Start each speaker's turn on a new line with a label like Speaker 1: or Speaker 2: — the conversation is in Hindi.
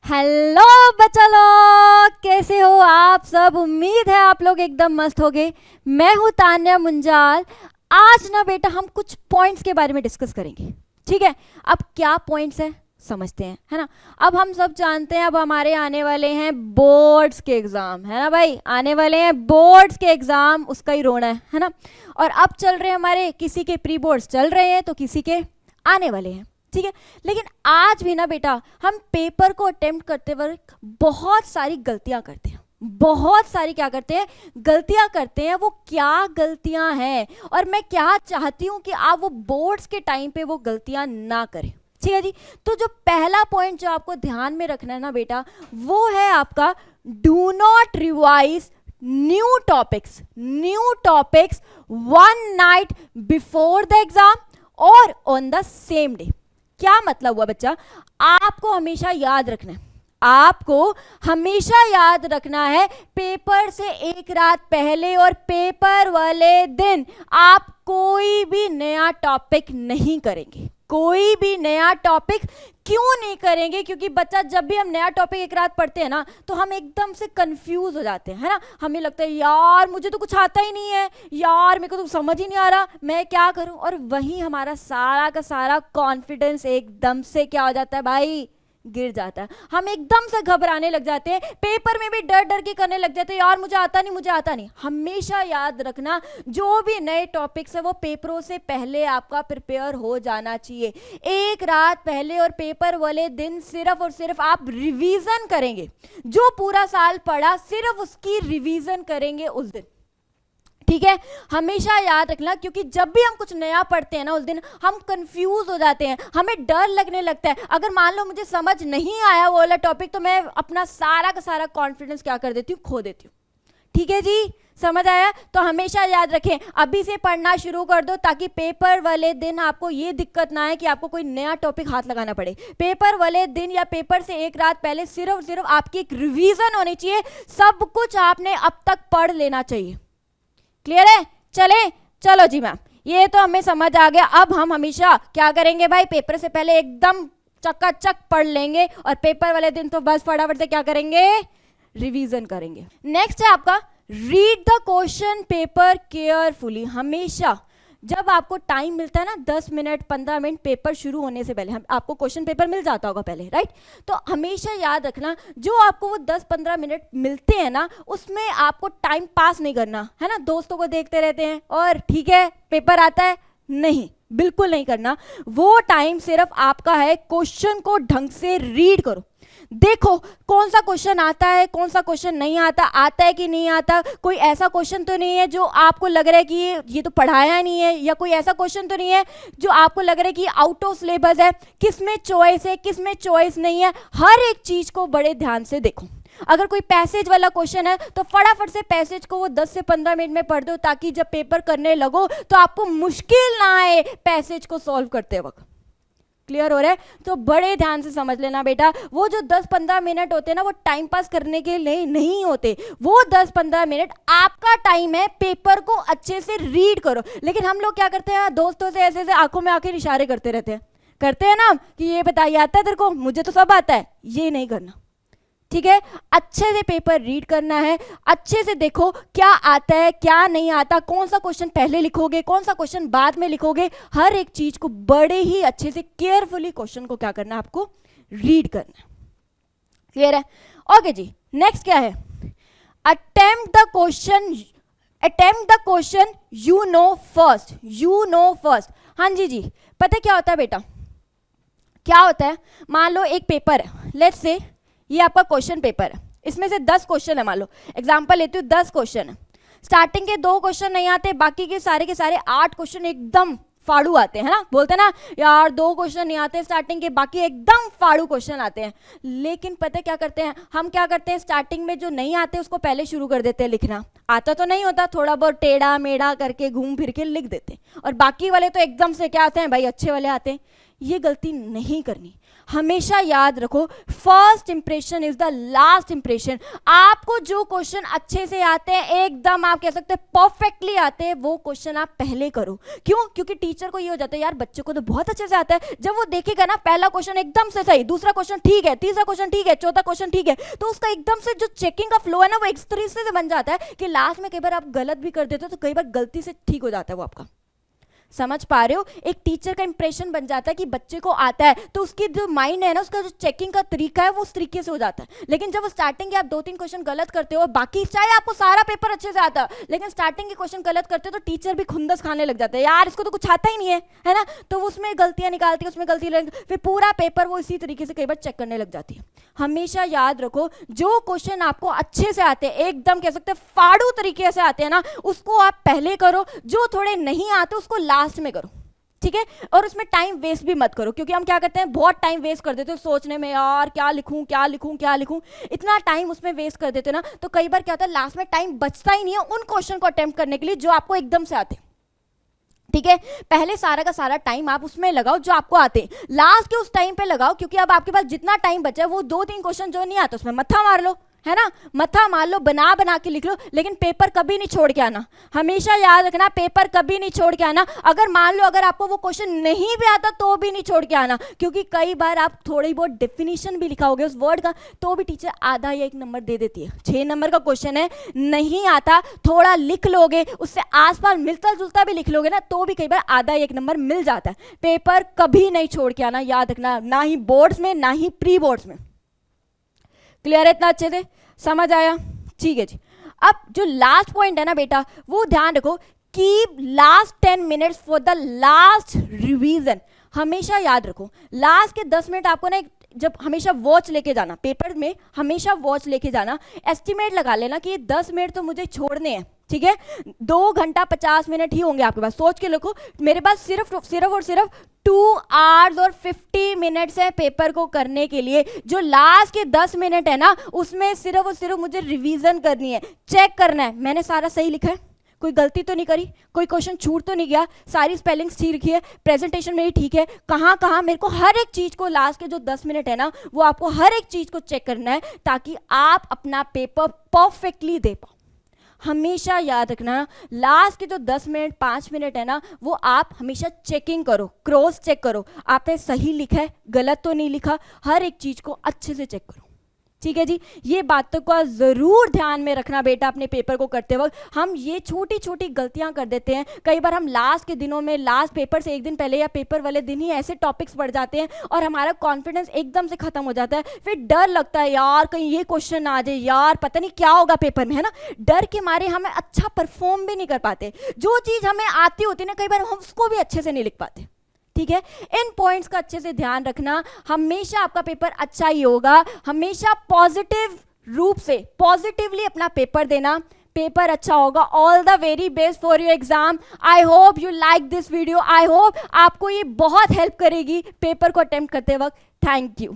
Speaker 1: हेलो बच्चा लोग, कैसे हो आप सब। उम्मीद है आप लोग एकदम मस्त होगे। मैं हूं तान्या मुंजाल। आज ना बेटा हम कुछ पॉइंट्स के बारे में डिस्कस करेंगे, ठीक है। अब क्या पॉइंट्स हैं समझते हैं, है ना। अब हम सब जानते हैं अब हमारे आने वाले हैं बोर्ड्स के एग्जाम, है ना भाई। आने वाले हैं बोर्ड्स के एग्जाम, उसका ही रोना है ना। और अब चल रहे हैं हमारे, किसी के प्री बोर्ड्स चल रहे हैं तो किसी के आने वाले हैं, ठीक है। लेकिन आज भी ना बेटा हम पेपर को अटेम्प्ट करते वक्त बहुत सारी गलतियां करते हैं। बहुत सारी क्या करते हैं, गलतियां करते हैं। वो क्या गलतियां हैं और मैं क्या चाहती हूं कि आप वो बोर्ड्स के टाइम पे वो गलतियां ना करें, ठीक है जी। तो जो पहला पॉइंट जो आपको ध्यान में रखना है ना बेटा, वो है आपका do not revise new topics one night before the exam और ऑन द सेम डे। क्या मतलब हुआ बच्चा, आपको हमेशा याद रखना है, आपको हमेशा याद रखना है पेपर से एक रात पहले और पेपर वाले दिन आप कोई भी नया टॉपिक नहीं करेंगे। कोई भी नया टॉपिक क्यों नहीं करेंगे, क्योंकि बच्चा जब भी हम नया टॉपिक एक रात पढ़ते हैं ना तो हम एकदम से कंफ्यूज हो जाते हैं, है ना। हमें लगता है यार मुझे तो कुछ आता ही नहीं है, यार मेरे को तो समझ ही नहीं आ रहा, मैं क्या करूं। और वहीं हमारा सारा का सारा कॉन्फिडेंस एकदम से क्या हो जाता है भाई, गिर जाता है। हम एकदम से घबराने लग जाते हैं, पेपर में भी डर डर के करने लग जाते हैं, यार मुझे आता नहीं। हमेशा याद रखना जो भी नए टॉपिक्स है वो पेपरों से पहले आपका प्रिपेयर हो जाना चाहिए। एक रात पहले और पेपर वाले दिन सिर्फ और सिर्फ आप रिवीजन करेंगे। जो पूरा साल पढ़ा सिर्फ उसकी रिवीजन करेंगे उस दिन, ठीक है। हमेशा याद रखना, क्योंकि जब भी हम कुछ नया पढ़ते हैं ना उस दिन हम कंफ्यूज हो जाते हैं, हमें डर लगने लगता है। अगर मान लो मुझे समझ नहीं आया वो वाला टॉपिक तो मैं अपना सारा का सारा कॉन्फिडेंस क्या कर देती हूँ, खो देती हूँ, ठीक है जी। समझ आया। तो हमेशा याद रखें, अभी से पढ़ना शुरू कर दो ताकि पेपर वाले दिन आपको ये दिक्कत ना आए कि आपको कोई नया टॉपिक हाथ लगाना पड़े। पेपर वाले दिन या पेपर से एक रात पहले सिर्फ आपकी एक रिवीजन होनी चाहिए, सब कुछ आपने अब तक पढ़ लेना चाहिए। क्लियर है, चलो जी मैम, ये तो हमें समझ आ गया। अब हम हमेशा क्या करेंगे भाई, पेपर से पहले एकदम चकाचक पढ़ लेंगे और पेपर वाले दिन तो बस फटाफट से क्या करेंगे, रिवीजन करेंगे। नेक्स्ट है आपका read the question paper carefully. हमेशा जब आपको टाइम मिलता है ना 10 मिनट 15 मिनट पेपर शुरू होने से पहले, हम आपको क्वेश्चन पेपर मिल जाता होगा पहले, राइट। तो हमेशा याद रखना जो आपको वो 10-15 मिनट मिलते हैं ना उसमें आपको टाइम पास नहीं करना है ना। दोस्तों को देखते रहते हैं और ठीक है पेपर आता है, नहीं, बिल्कुल नहीं करना। वो टाइम सिर्फ आपका है, क्वेश्चन को ढंग से रीड करो। देखो कौन सा क्वेश्चन आता है, कौन सा क्वेश्चन नहीं आता, आता है कि नहीं आता। कोई ऐसा क्वेश्चन तो नहीं है जो आपको लग रहा है कि ये तो पढ़ाया नहीं है, या कोई ऐसा क्वेश्चन तो नहीं है जो आपको लग रहा है कि आउट ऑफ सिलेबस है। किसमें चॉइस है, किसमें चॉइस नहीं है, हर एक चीज को बड़े ध्यान से देखो। अगर कोई पैसेज वाला क्वेश्चन है तो फटाफट से पैसेज को वो 10 से 15 मिनट में पढ़ दो ताकि जब पेपर करने लगो तो आपको मुश्किल ना आए पैसेज को सॉल्व करते वक्त। क्लियर हो रहा है। तो बड़े ध्यान से समझ लेना बेटा, वो जो 10-15 मिनट होते हैं ना वो टाइम पास करने के लिए नहीं होते। वो 10-15 मिनट आपका टाइम है, पेपर को अच्छे से रीड करो। लेकिन हम लोग क्या करते हैं, दोस्तों से ऐसे ऐसे आंखों में आंखें इशारे करते रहते हैं ना कि ये बताइए आता है तेरे को, मुझे तो सब आता है। ये नहीं करना, ठीक है। अच्छे से पेपर रीड करना है, अच्छे से देखो क्या आता है क्या नहीं आता, कौन सा क्वेश्चन पहले लिखोगे, कौन सा क्वेश्चन बाद में लिखोगे। हर एक चीज को बड़े ही अच्छे से केयरफुली क्वेश्चन को क्या करना है, आपको रीड करना है। क्लियर है। ओके जी, नेक्स्ट क्या है, attempt the question you know first. हाँ जी, पता क्या होता है बेटा, क्या होता है, मान लो एक पेपर है, लेट्स से ये आपका क्वेश्चन पेपर है, इसमें से 10 क्वेश्चन है। मान लो एग्जांपल लेती हूँ, 10 क्वेश्चन है, स्टार्टिंग के 2 क्वेश्चन नहीं आते, बाकी के सारे 8 क्वेश्चन एकदम फाड़ू आते हैं ना। बोलते हैं ना यार 2 क्वेश्चन नहीं आते स्टार्टिंग के, बाकी एकदम फाड़ू क्वेश्चन आते हैं। लेकिन पता क्या करते हैं हम, क्या करते हैं स्टार्टिंग में जो नहीं आते उसको पहले शुरू कर देते हैं लिखना। आता तो नहीं होता, थोड़ा बहुत टेढ़ा मेढ़ा करके घूम फिर के लिख देते हैं, और बाकी वाले तो एकदम से क्या आते हैं भाई, अच्छे वाले आते हैं। ये गलती नहीं करनी। हमेशा याद रखो, first impression is the last impression. आपको जो क्वेश्चन अच्छे से आते हैं, एकदम आप कह सकते हैं परफेक्टली आते हैं, वो क्वेश्चन आप पहले करो। क्यों? क्योंकि टीचर को ये हो जाता है यार बच्चे को तो बहुत अच्छे से आता है, जब वो देखेगा ना पहला क्वेश्चन एकदम से सही, दूसरा क्वेश्चन ठीक है, तीसरा क्वेश्चन ठीक है, चौथा क्वेश्चन ठीक है, तो उसका एकदम से जो चेकिंग का फ्लो है ना वो इस तरीके से बन जाता है कि लास्ट में कई बार आप गलत भी कर देते हो तो कई बार गलती से ठीक हो जाता है वो आपका। समझ पा रहे हो? एक टीचर का इंप्रेशन बन जाता है कि बच्चे को आता है, तो उसकी जो माइंड है ना, उसका जो चेकिंग का तरीका है वो उस तरीके से हो जाता है। लेकिन जब स्टार्टिंग के आप 2-3 क्वेश्चन गलत करते हो, बाकी चाहे आपको सारा पेपर अच्छे से आता है, लेकिन स्टार्टिंग के क्वेश्चन गलत करते हो तो टीचर भी खुंदस खाने लग जाता है, यार इसको तो कुछ आता ही नहीं है ना, तो वो उसमें गलतियां निकालती है, उसमें गलती फिर पूरा पेपर वो इसी तरीके से कई बार चेक करने लग जाती है। हमेशा याद रखो, जो क्वेश्चन आपको अच्छे से आते हैं, एकदम कह सकते हैं फाड़ू तरीके से आते हैं ना, उसको आप पहले करो, जो थोड़े नहीं आते उसको लास्ट में करो, ठीक है? और उसमें टाइम वेस्ट भी मत करो, क्योंकि हम क्या करते हैं, बहुत टाइम वेस्ट कर देते हो सोचने में, यार क्या लिखूं क्या लिखूं क्या लिखूं, इतना टाइम उसमें वेस्ट कर देते हो ना, तो कई बार क्या होता है लास्ट में टाइम बचता ही नहीं है उन क्वेश्चन को अटेम्प्ट करने के लिए जो आपको एकदम से आते हैं। ठीक है, पहले सारा का सारा टाइम आप उसमें लगाओ जो आपको आते हैं, लास्ट के उस टाइम पे लगाओ, क्योंकि अब आपके पास जितना टाइम बचा है वो 2-3 क्वेश्चन जो नहीं आते उसमें मत्था मार लो, है ना, मत्था मार लो, बना बना के लिख लो, लेकिन पेपर कभी नहीं छोड़ के आना। हमेशा याद रखना, पेपर कभी नहीं छोड़ के आना। अगर मान लो अगर आपको वो क्वेश्चन नहीं भी आता तो भी नहीं छोड़ के आना, क्योंकि कई बार आप थोड़ी बहुत डेफिनेशन भी लिखाओगे उस वर्ड का तो भी टीचर आधा या 1 नंबर दे देती है। 6 नंबर का क्वेश्चन है, नहीं आता, थोड़ा लिख लोगे, उससे आसपास मिलता जुलता भी लिख लोगे ना, तो भी कई बार आधा 1 नंबर मिल जाता है। पेपर कभी नहीं छोड़ के आना, याद रखना, ना ही बोर्ड्स में ना ही प्री बोर्ड्स में। क्लियर है? इतना अच्छे से समझ आया? ठीक है जी। अब जो लास्ट पॉइंट है ना बेटा, वो ध्यान रखो, keep last 10 minutes for the last revision. हमेशा याद रखो, लास्ट के 10 मिनट आपको ना जब हमेशा वॉच लेके जाना, पेपर में हमेशा वॉच लेके जाना, एस्टिमेट लगा लेना कि 10 मिनट तो मुझे छोड़ने हैं, ठीक है, 2 घंटा 50 मिनट ही होंगे आपके पास। सोच के लिखो, मेरे पास सिर्फ और सिर्फ 2 आवर्स और 50 मिनट्स है पेपर को करने के लिए। जो लास्ट के 10 मिनट है ना, उसमें सिर्फ और सिर्फ मुझे रिवीजन करनी है, चेक करना है मैंने सारा सही लिखा है, कोई गलती तो नहीं करी, कोई क्वेश्चन छूट तो नहीं गया, सारी स्पेलिंग्स ठीक लिखी है, प्रेजेंटेशन मेरी ठीक है, कहाँ कहाँ मेरे को हर एक चीज़ को लास्ट के जो 10 मिनट है ना, वो आपको हर एक चीज़ को चेक करना है ताकि आप अपना पेपर परफेक्टली दे पाओ। हमेशा याद रखना, लास्ट के जो 10 मिनट 5 मिनट है ना, वो आप हमेशा चेकिंग करो, क्रॉस चेक करो, आपने सही लिखा है, गलत तो नहीं लिखा, हर एक चीज़ को अच्छे से चेक करो। ठीक है जी, ये बातों का ज़रूर ध्यान में रखना बेटा अपने पेपर को करते वक्त। हम ये छोटी छोटी गलतियां कर देते हैं, कई बार हम लास्ट के दिनों में, लास्ट पेपर से 1 दिन पहले या पेपर वाले दिन ही ऐसे टॉपिक्स पढ़ जाते हैं और हमारा कॉन्फिडेंस एकदम से खत्म हो जाता है। फिर डर लगता है, यार कहीं ये क्वेश्चन आ जाए, यार पता नहीं क्या होगा पेपर में, है ना, डर के मारे हमें अच्छा परफॉर्म भी नहीं कर पाते। जो चीज़ हमें आती होती है ना, कई बार हम उसको भी अच्छे से नहीं लिख पाते। ठीक है, इन पॉइंट्स का अच्छे से ध्यान रखना, हमेशा आपका पेपर अच्छा ही होगा। हमेशा पॉजिटिव रूप से, पॉजिटिवली अपना पेपर देना, पेपर अच्छा होगा। All the very best for your exam. I hope you like this video, I hope आपको ये बहुत हेल्प करेगी पेपर को अटेम्प्ट करते वक्त। Thank you.